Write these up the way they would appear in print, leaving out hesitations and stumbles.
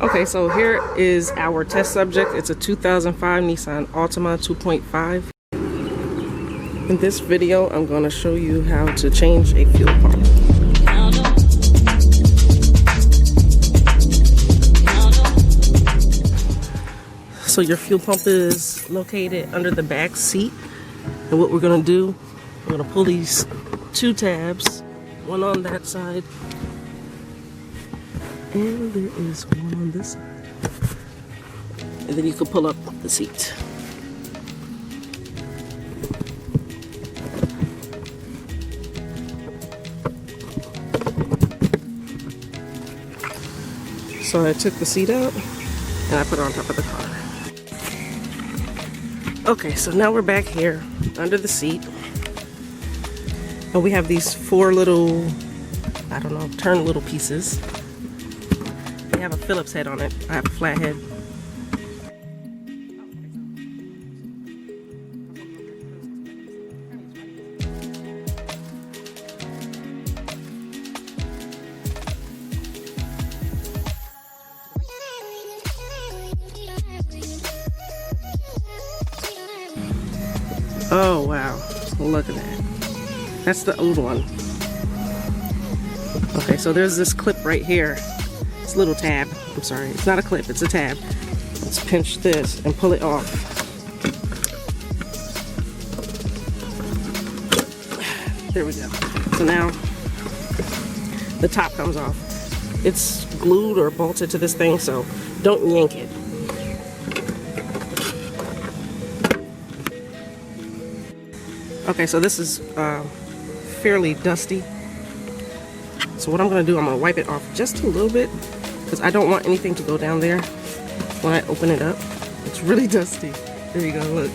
Okay, so here is our test subject. It's a 2005 Nissan Altima 2.5. In this video, I'm going to show you how to change a fuel pump. So your fuel pump is located under the back seat. And what we're going to do, we're going to pull these two tabs, one on that side, and there is one on this side. And then you can pull up the seat. So I took the seat out and I put it on top of the car. Okay, so now we're back here under the seat. And we have these four little, I don't know, turn little pieces. They have a Phillips head on it. I have a flat head. Oh wow, look at that. That's the old one. Okay, so there's this clip right here. This little tab. I'm sorry, it's not a clip, it's a tab. Let's pinch this and pull it off. There we go. So now the top comes off. It's glued or bolted to this thing, so don't yank it. Okay, so this is fairly dusty. So what I'm going to do, I'm going to wipe it off just a little bit because I don't want anything to go down there when I open it up. It's really dusty. There you go, look.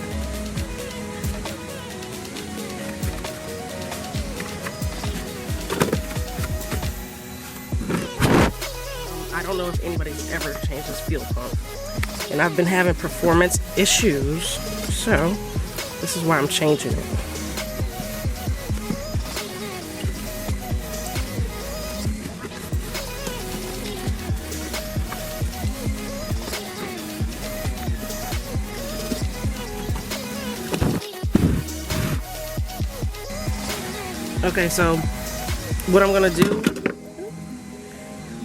I don't know if anybody's ever changed this fuel pump. And I've been having performance issues, so this is why I'm changing it. Okay, so what I'm going to do,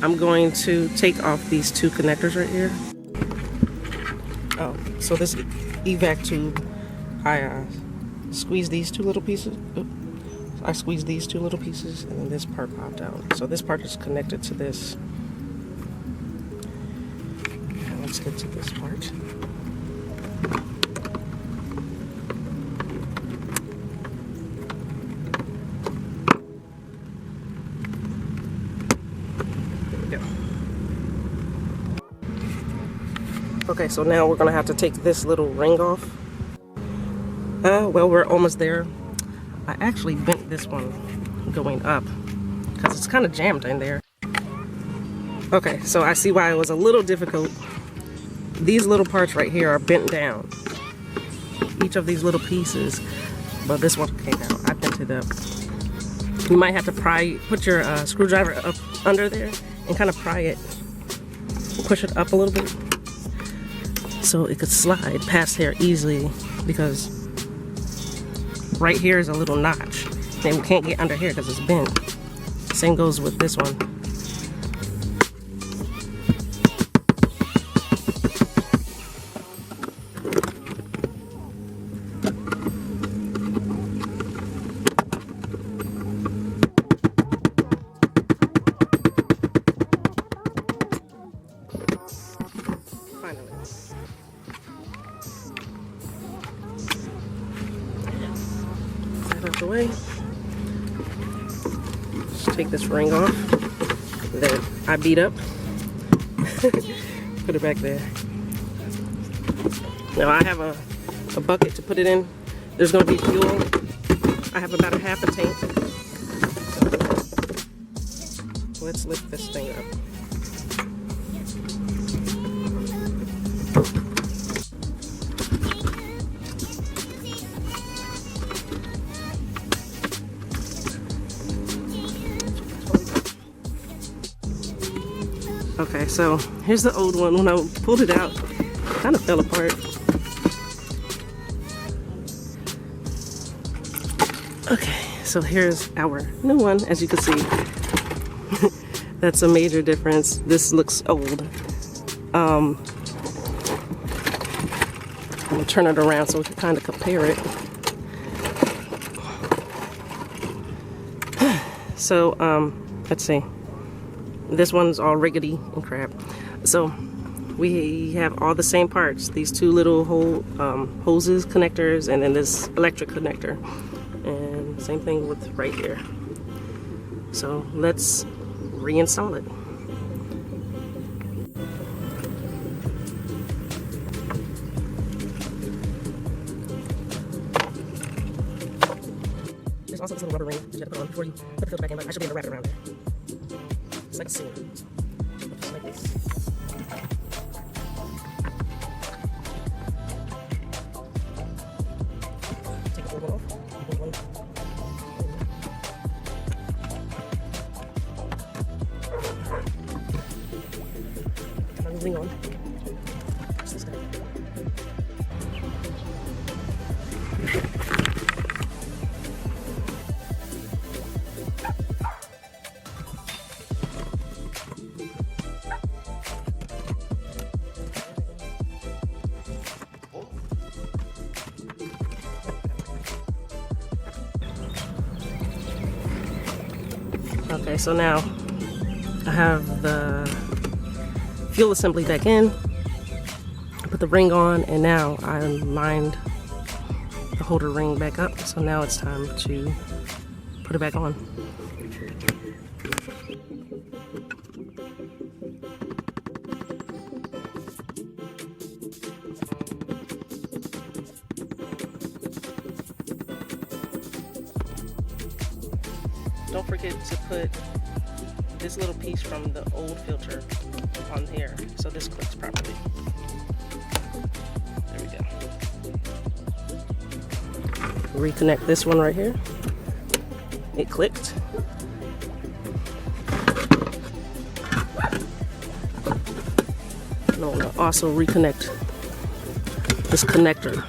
I'm going to take off these two connectors right here. Oh, so this evac tube, I squeeze these two little pieces. I squeeze these two little pieces, and then this part popped out. So this part is connected to this. Now let's get to this part. Okay, so now we're gonna have to take this little ring off. Well, we're almost there. I actually bent this one going up because it's kind of jammed in there. Okay, so I see why it was a little difficult. These little parts right here are bent down. Each of these little pieces, but this one came out. I bent it up. You might have to put your screwdriver up under there and kind of pry it. Push it up a little bit, so it could slide past here easily, because right here is a little notch and we can't get under here because it's bent. Same goes with this one. Out the way. Just take this ring off that I beat up. Put it back there. Now I have a bucket to put it in. There's going to be fuel. I have about a half a tank. So let's lift this thing up. Okay, so here's the old one. When I pulled it out, it kind of fell apart. Okay, so here's our new one, as you can see. That's a major difference. This looks old. I'm gonna turn it around so we can kind of compare it. So, let's see. This one's all rickety and crap. So, we have all the same parts. These two little hoses, connectors, and then this electric connector. And same thing with right here. So, let's reinstall it. There's also this little rubber ring that you have to put on before you put the filter back in, but I should be able to wrap it around there. It's like a seal. Just like this. Take the old one off. Old one. Got my ring on. What's this guy? Okay, so now I have the fuel assembly back in. I put the ring on, and now I lined the holder ring back up. So now it's time to put it back on. Don't forget to put this little piece from the old filter on here so this clicks properly. There we go. Reconnect this one right here. It clicked. And I'm gonna also reconnect this connector.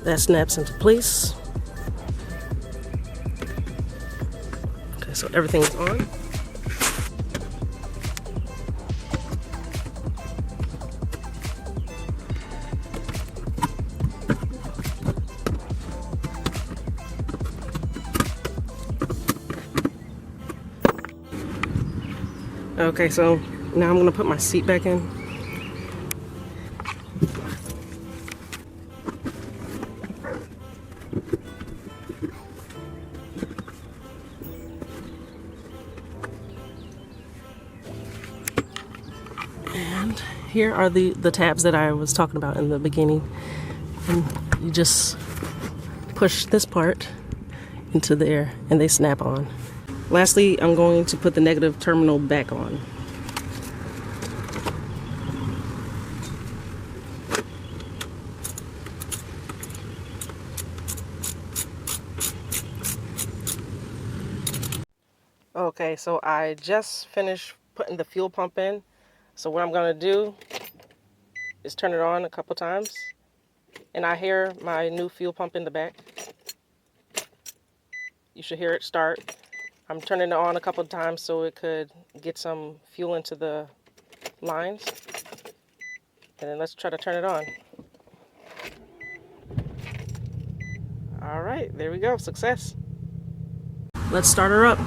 That snaps into place. Okay, so everything's on. Okay, so now I'm gonna put my seat back in. And here are the tabs that I was talking about in the beginning. And you just push this part into there and they snap on. Lastly, I'm going to put the negative terminal back on. Okay, so I just finished putting the fuel pump in. So what I'm gonna do is turn it on a couple times, and I hear my new fuel pump in the back. You should hear it start. I'm turning it on a couple times so it could get some fuel into the lines. And then let's try to turn it on. All right, there we go, success. Let's start her up.